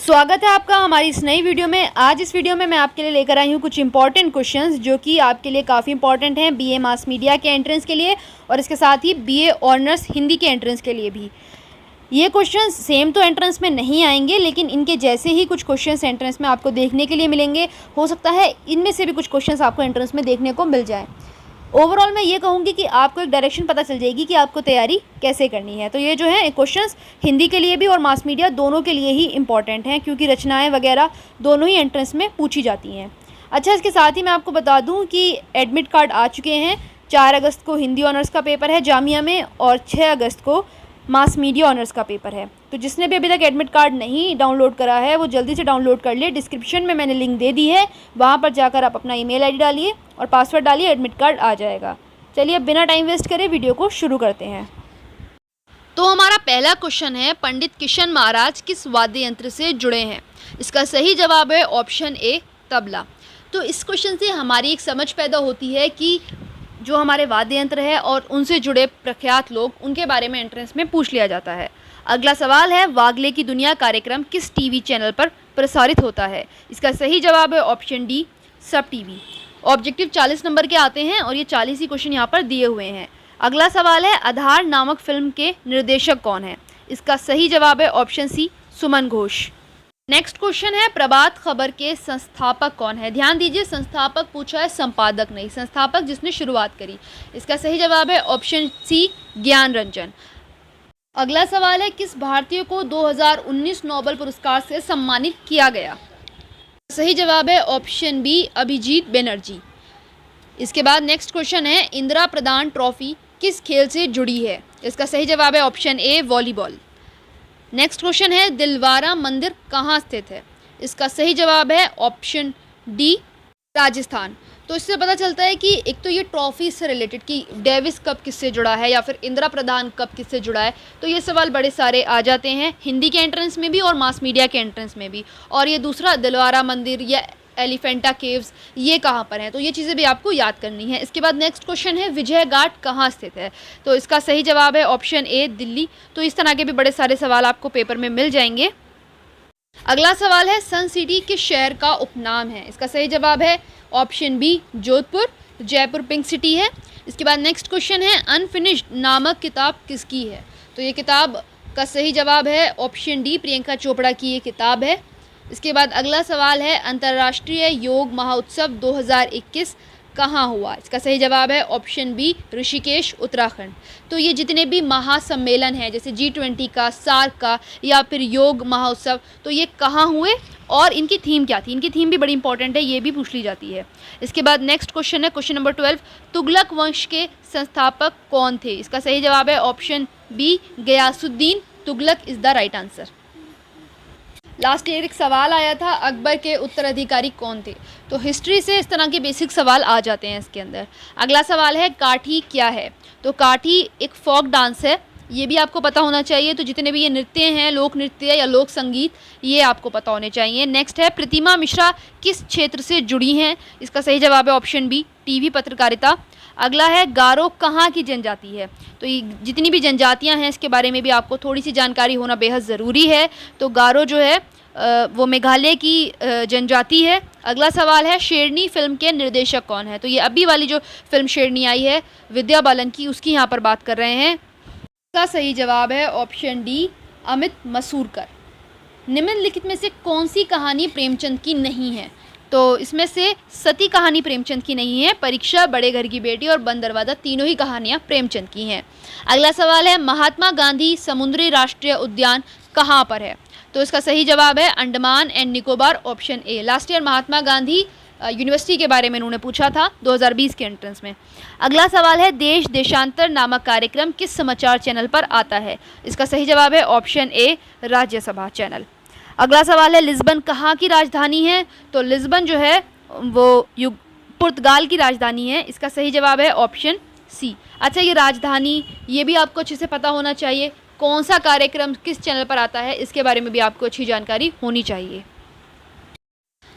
स्वागत है आपका हमारी इस नई वीडियो में। आज इस वीडियो में मैं आपके लिए लेकर आई हूँ कुछ इंपॉर्टेंट क्वेश्चंस जो कि आपके लिए काफ़ी इंपॉर्टेंट हैं बीए मास मीडिया के एंट्रेंस के लिए और इसके साथ ही बीए ऑनर्स हिंदी के एंट्रेंस के लिए भी। ये क्वेश्चंस सेम तो एंट्रेंस में नहीं आएंगे, लेकिन इनके जैसे ही कुछ क्वेश्चंस एंट्रेंस में आपको देखने के लिए मिलेंगे। हो सकता है इनमें से भी कुछ क्वेश्चंस आपको एंट्रेंस में देखने को मिल जाए। ओवरऑल मैं ये कहूँगी कि आपको एक डायरेक्शन पता चल जाएगी कि आपको तैयारी कैसे करनी है। तो ये जो है क्वेश्चंस हिंदी के लिए भी और मास मीडिया दोनों के लिए ही इंपॉर्टेंट हैं, क्योंकि रचनाएं वगैरह दोनों ही एंट्रेंस में पूछी जाती हैं। अच्छा, इसके साथ ही मैं आपको बता दूं कि एडमिट कार्ड आ चुके हैं। 4 अगस्त को हिंदी ऑनर्स का पेपर है जामिया में और 6 अगस्त को मास मीडिया ऑनर्स का पेपर है। तो जिसने भी अभी तक एडमिट कार्ड नहीं डाउनलोड करा है वो जल्दी से डाउनलोड कर ले। डिस्क्रिप्शन में मैंने लिंक दे दी है, वहाँ पर जाकर आप अपना ईमेल आईडी डालिए और पासवर्ड डालिए, एडमिट कार्ड आ जाएगा। चलिए अब बिना टाइम वेस्ट करे वीडियो को शुरू करते हैं। तो हमारा पहला क्वेश्चन है, पंडित किशन महाराज किस वाद्य यंत्र से जुड़े हैं? इसका सही जवाब है ऑप्शन ए, तबला। तो इस क्वेश्चन से हमारी एक समझ पैदा होती है कि जो हमारे वाद्य यंत्र है और उनसे जुड़े प्रख्यात लोग, उनके बारे में एंट्रेंस में पूछ लिया जाता है। अगला सवाल है, वागले की दुनिया कार्यक्रम किस टीवी चैनल पर प्रसारित होता है? इसका सही जवाब है ऑप्शन डी, सब टीवी। ऑब्जेक्टिव 40 नंबर के आते हैं और ये 40 ही क्वेश्चन यहाँ पर दिए हुए हैं। अगला सवाल है, आधार नामक फिल्म के निर्देशक कौन है? इसका सही जवाब है ऑप्शन सी, सुमन घोष। नेक्स्ट क्वेश्चन है, प्रभात खबर के संस्थापक कौन है? ध्यान दीजिए, संस्थापक पूछा है, संपादक नहीं। संस्थापक जिसने शुरुआत करी। इसका सही जवाब है ऑप्शन सी, ज्ञान रंजन। अगला सवाल है, किस भारतीय को 2019 नोबेल पुरस्कार से सम्मानित किया गया? सही जवाब है ऑप्शन बी, अभिजीत बनर्जी। इसके बाद नेक्स्ट क्वेश्चन है, इंदिरा प्रधान ट्रॉफी किस खेल से जुड़ी है? इसका सही जवाब है option A, volleyball. Next question है, दिलवारा मंदिर कहाँ स्थित है? इसका सही जवाब है ऑप्शन डी, राजस्थान। तो इससे पता चलता है कि एक तो ये ट्रॉफी से रिलेटेड कि डेविस कप किससे जुड़ा है या फिर इंदिरा प्रधान कप किससे जुड़ा है। तो ये सवाल बड़े सारे आ जाते हैं हिंदी के एंट्रेंस में भी और मास मीडिया के एंट्रेंस में भी। और ये दूसरा दिलवारा मंदिर या एलिफेंटा केव्स ये कहाँ पर हैं, तो ये चीज़ें भी आपको याद करनी है। इसके बाद नेक्स्ट क्वेश्चन है, विजय घाट कहाँ स्थित है? तो इसका सही जवाब है ऑप्शन ए, दिल्ली। तो इस तरह के भी बड़े सारे सवाल आपको पेपर में मिल जाएंगे। अगला सवाल है, सन सिटी किस शहर का उपनाम है? इसका सही जवाब है option B, Jodhpur. Jaipur pink city है। इसके बाद नेक्स्ट क्वेश्चन है, अनफिनिश्ड नामक किताब किसकी है? तो ये किताब का सही जवाब है ऑप्शन डी, प्रियंका चोपड़ा की ये किताब है। इसके बाद अगला सवाल है, अंतर्राष्ट्रीय योग महोत्सव 2021 कहाँ हुआ? इसका सही जवाब है ऑप्शन बी, ऋषिकेश, उत्तराखंड। तो ये जितने भी महासम्मेलन हैं जैसे G20 का, सार्क का या फिर योग महोत्सव, तो ये कहाँ हुए और इनकी थीम क्या थी? इनकी थीम भी बड़ी इंपॉर्टेंट है, ये भी पूछ ली जाती है। इसके बाद नेक्स्ट क्वेश्चन है, क्वेश्चन नंबर 12, तुगलक वंश के संस्थापक कौन थे? इसका सही जवाब है option B, Ghiyasuddin Tughlaq is the right answer. Last year एक सवाल आया था, अकबर के उत्तराधिकारी कौन थे? तो हिस्ट्री से इस तरह के बेसिक सवाल आ जाते हैं इसके अंदर। अगला सवाल है, काठी क्या है? तो काठी एक फोक डांस है, ये भी आपको पता होना चाहिए। तो जितने भी ये नृत्य हैं, लोक नृत्य या लोक संगीत, ये आपको पता होने चाहिए। नेक्स्ट है, प्रतिमा मिश्रा किस क्षेत्र से जुड़ी हैं? इसका सही जवाब है ऑप्शन बी, टीवी पत्रकारिता। अगला है, गारो कहाँ की जनजाति है? तो ये जितनी भी जनजातियां हैं इसके बारे में भी आपको थोड़ी सी जानकारी होना बेहद ज़रूरी है। तो गारो जो है वो मेघालय की जनजाति है। अगला सवाल है, शेरनी फिल्म के निर्देशक कौन है? तो ये अभी वाली जो फिल्म शेरनी आई है विद्या बालन की, उसकी यहाँ पर बात कर रहे हैं। इसका सही जवाब है ऑप्शन डी, अमित मसूरकर। निम्नलिखित में से कौन सी कहानी प्रेमचंद की नहीं है? तो इसमें से सती कहानी प्रेमचंद की नहीं है, परीक्षा, बड़े घर की बेटी और बंद दरवाज़ा, तीनों ही कहानियाँ प्रेमचंद की हैं। अगला सवाल है, महात्मा गांधी समुद्री राष्ट्रीय उद्यान कहाँ पर है? तो इसका सही जवाब है Andaman and Nicobar, option A. Last year Mahatma Gandhi university के बारे में उन्होंने पूछा था 2020 के एंट्रेंस में। अगला सवाल है, देश देशांतर नामक कार्यक्रम किस समाचार चैनल पर आता है? इसका सही जवाब है ऑप्शन ए, राज्यसभा चैनल। अगला सवाल है, लिस्बन कहाँ की राजधानी है? तो लिस्बन जो है वो पुर्तगाल की राजधानी है। इसका सही जवाब है ऑप्शन सी। अच्छा, ये राजधानी ये भी आपको अच्छे से पता होना चाहिए, कौन सा कार्यक्रम किस चैनल पर आता है, इसके बारे में भी आपको अच्छी जानकारी होनी चाहिए।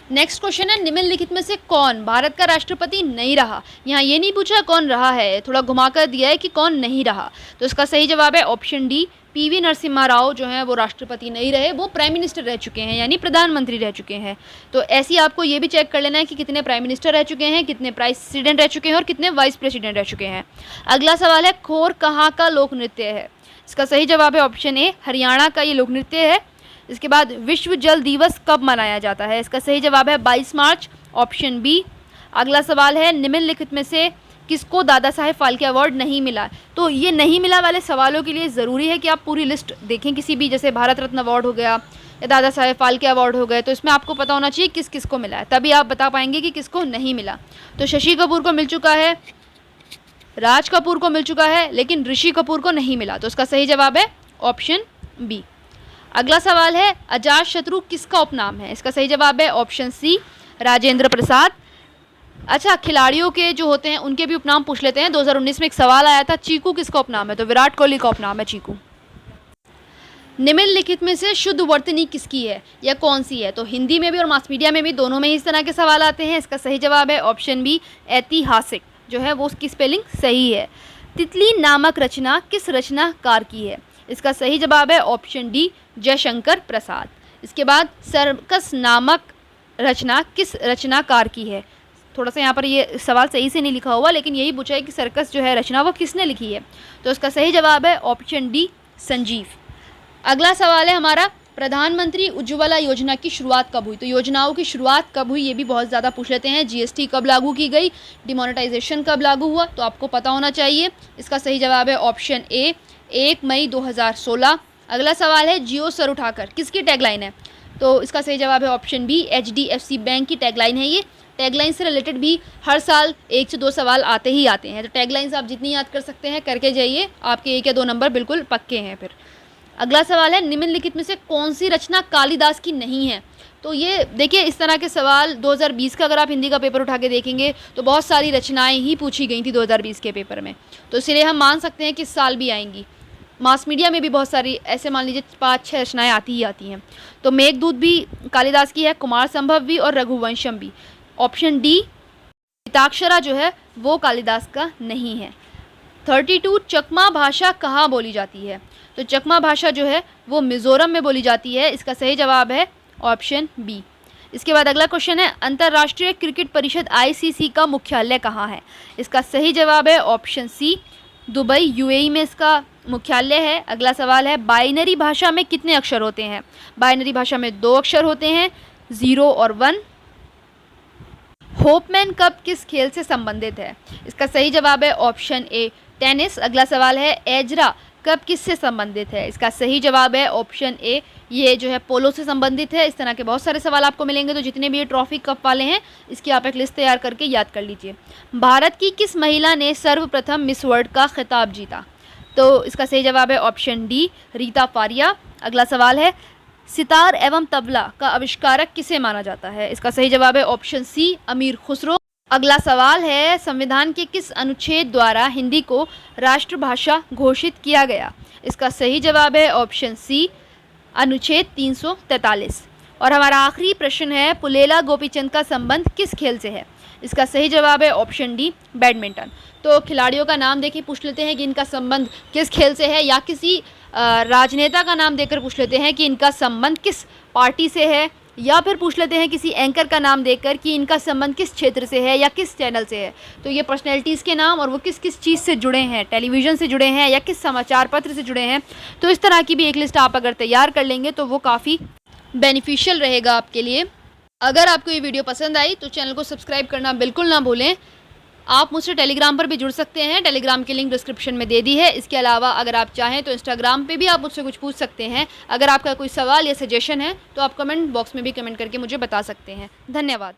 नेक्स्ट क्वेश्चन है, निम्नलिखित में से कौन भारत का राष्ट्रपति नहीं रहा। यहाँ ये नहीं पूछा कौन रहा है, थोड़ा घुमाकर दिया है कि कौन नहीं रहा। तो इसका सही जवाब है option D, PV Narasimha Rao जो है वो राष्ट्रपति नहीं रहे, वो प्राइम मिनिस्टर रह चुके हैं, यानी प्रधानमंत्री रह चुके हैं। तो ऐसे आपको ये भी चेक कर लेना है कि कितने प्राइम मिनिस्टर रह चुके हैं, कितने प्रेसिडेंट रह चुके हैं और कितने वाइस प्रेसिडेंट रह चुके हैं। अगला सवाल है, खोर कहाँ का लोक नृत्य है। इसका सही जवाब है ऑप्शन ए, हरियाणा का ये लोक नृत्य है। इसके बाद विश्व जल दिवस कब मनाया जाता है। इसका सही जवाब है 22 मार्च, ऑप्शन बी। अगला सवाल है, निम्नलिखित में से किसको दादा साहेब फाल्के अवार्ड नहीं मिला। तो ये नहीं मिला वाले सवालों के लिए ज़रूरी है कि आप पूरी लिस्ट देखें, किसी भी, जैसे भारत रत्न अवार्ड हो गया या दादा साहेब फाल्के अवार्ड हो गए, तो इसमें आपको पता होना चाहिए किस किस को मिला है, तभी आप बता पाएंगे कि किसको नहीं मिला। तो शशि कपूर को मिल चुका है, राज कपूर को मिल चुका है, लेकिन ऋषि कपूर को नहीं मिला। तो इसका सही जवाब है ऑप्शन बी। अगला सवाल है, अजातशत्रु किसका उपनाम है। इसका सही जवाब है ऑप्शन सी, राजेंद्र प्रसाद। अच्छा, खिलाड़ियों के जो होते हैं उनके भी उपनाम पूछ लेते हैं। 2019 में एक सवाल आया था, चीकू किसका उपनाम है। तो विराट कोहली का उपनाम है चीकू। निम्नलिखित में से शुद्ध वर्तनी किसकी है या कौन सी है। तो हिंदी में भी और मास मीडिया में भी, दोनों में ही इस तरह के सवाल आते हैं। इसका सही जवाब है ऑप्शन बी, ऐतिहासिक जो है वो उसकी स्पेलिंग सही है। तितली नामक रचना किस रचनाकार की है। इसका सही जवाब है ऑप्शन डी, जयशंकर प्रसाद। इसके बाद सर्कस नामक रचना किस रचनाकार की है। थोड़ा सा यहाँ पर ये सवाल सही से नहीं लिखा हुआ, लेकिन यही पूछा है कि सर्कस जो है रचना वो किसने लिखी है। तो इसका सही जवाब है ऑप्शन डी, संजीव। अगला सवाल है हमारा, प्रधानमंत्री उज्ज्वला योजना की शुरुआत कब हुई। तो योजनाओं की शुरुआत कब हुई ये भी बहुत ज़्यादा पूछ लेते हैं। जीएसटी कब लागू की गई, डिमोनेटाइजेशन कब लागू हुआ, तो आपको पता होना चाहिए। इसका सही जवाब है ऑप्शन ए, 1 मई 2016। अगला सवाल है, जियो सर उठाकर किसकी टैगलाइन है। तो इसका सही जवाब है ऑप्शन बी, HDFC बैंक की टैगलाइन है ये। टैगलाइन से रिलेटेड भी हर साल 1 से 2 सवाल आते ही आते हैं, तो टैगलाइंस आप जितनी याद कर सकते हैं करके जाइए, आपके 1 या 2 नंबर बिल्कुल पक्के हैं फिर। अगला सवाल है, निम्नलिखित में से कौन सी रचना कालिदास की नहीं है। तो ये देखिए, इस तरह के सवाल 2020 का अगर आप हिंदी का पेपर उठा के देखेंगे तो बहुत सारी रचनाएं ही पूछी गई थी 2020 के पेपर में, तो इसलिए हम मान सकते हैं कि इस साल भी आएंगी। मास मीडिया में भी बहुत सारी ऐसे मान लीजिए 5-6 रचनाएं आती ही आती हैं। तो मेघदूत भी कालिदास की है, कुमार संभव भी और रघुवंशम भी। ऑप्शन डी, मिताक्षरा जो है वो कालिदास का नहीं है। 32 चकमा भाषा कहाँ बोली जाती है। तो चकमा भाषा जो है वो मिज़ोरम में बोली जाती है। इसका सही जवाब है ऑप्शन बी। इसके बाद अगला क्वेश्चन है, अंतर्राष्ट्रीय क्रिकेट परिषद ICC का मुख्यालय कहाँ है। इसका सही जवाब है ऑप्शन सी, दुबई UAE में इसका मुख्यालय है। अगला सवाल है, बाइनरी भाषा में कितने अक्षर होते हैं। बाइनरी भाषा में 2 अक्षर होते हैं, 0 और 1। होपमैन कप किस खेल से संबंधित है। इसका सही जवाब है ऑप्शन ए, टेनिस। अगला सवाल है, एजरा कप किससे संबंधित है। इसका सही जवाब है ऑप्शन ए, ये जो है पोलो से संबंधित है। इस तरह के बहुत सारे सवाल आपको मिलेंगे, तो जितने भी ये ट्रॉफी कप वाले हैं इसकी आप एक लिस्ट तैयार करके याद कर लीजिए। भारत की किस महिला ने सर्वप्रथम मिस वर्ल्ड का खिताब जीता। तो इसका सही जवाब है ऑप्शन डी, रीता फारिया। अगला सवाल है, सितार एवं तबला का आविष्कारक किसे माना जाता है। इसका सही जवाब है ऑप्शन सी, अमीर खुसरो। अगला सवाल है, संविधान के किस अनुच्छेद द्वारा हिंदी को राष्ट्रभाषा घोषित किया गया। इसका सही जवाब है ऑप्शन सी, अनुच्छेद 343। और हमारा आखिरी प्रश्न है, पुलेला गोपीचंद का संबंध किस खेल से है। इसका सही जवाब है ऑप्शन डी, बैडमिंटन। तो खिलाड़ियों का नाम देखिए पूछ लेते हैं कि इनका संबंध किस खेल से है, या किसी राजनेता का नाम देकर पूछ लेते हैं कि इनका संबंध किस पार्टी से है, या फिर पूछ लेते हैं किसी एंकर का नाम देकर कि इनका संबंध किस क्षेत्र से है या किस चैनल से है। तो ये पर्सनैलिटीज़ के नाम और वो किस किस चीज़ से जुड़े हैं, टेलीविज़न से जुड़े हैं या किस समाचार पत्र से जुड़े हैं। तो इस तरह की भी एक लिस्ट आप अगर तैयार कर लेंगे तो वो काफ़ी बेनिफिशियल रहेगा आपके लिए। अगर आपको ये वीडियो पसंद आई तो चैनल को सब्सक्राइब करना बिल्कुल ना भूलें। आप मुझसे टेलीग्राम पर भी जुड़ सकते हैं, टेलीग्राम की लिंक डिस्क्रिप्शन में दे दी है। इसके अलावा अगर आप चाहें तो इंस्टाग्राम पे भी आप मुझसे कुछ पूछ सकते हैं। अगर आपका कोई सवाल या सजेशन है तो आप कमेंट बॉक्स में भी कमेंट करके मुझे बता सकते हैं। धन्यवाद।